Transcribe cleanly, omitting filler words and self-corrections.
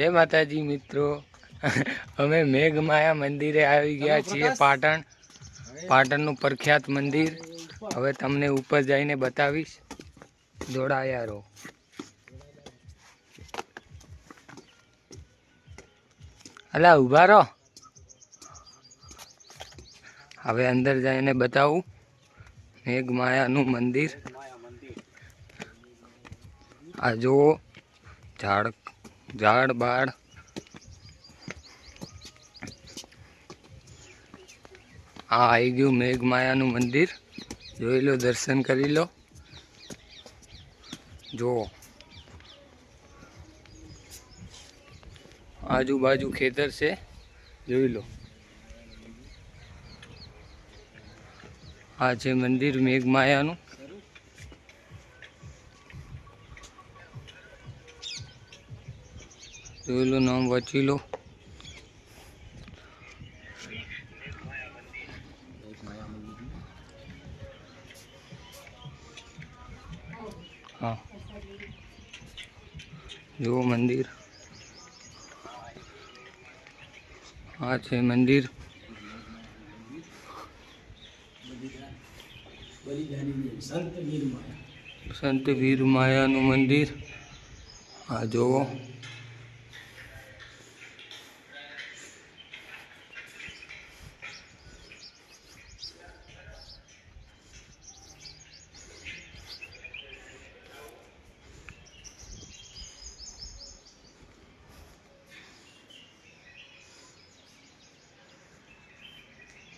જય માતાજી મિત્રો, અમે મેઘમાયા મંદિરે આવી ગયા છીએ પાટણનું પ્રખ્યાત મંદિર. હવે તમને ઉપર જઈને બતાવીશ, જોડાયા રહો. અલા ઊભા રહો, હવે અંદર જઈને બતાવું મેઘમાયાનું મંદિર. આ જુઓ ઝાડ બાળ. આ આવી ગયું મેઘમાયાનું મંદિર, જોઈ લો, દર્શન કરી લો. જુઓ આજુબાજુ ખેતર છે, જોઈ લો. આ છે મંદિર મેઘમાયાનું. જોઈ લો, નામ વાંચી લો. હા, જુઓ મંદિર. આ છે મંદિર, સંત વીરમાયાનું મંદિર. આ જુઓ.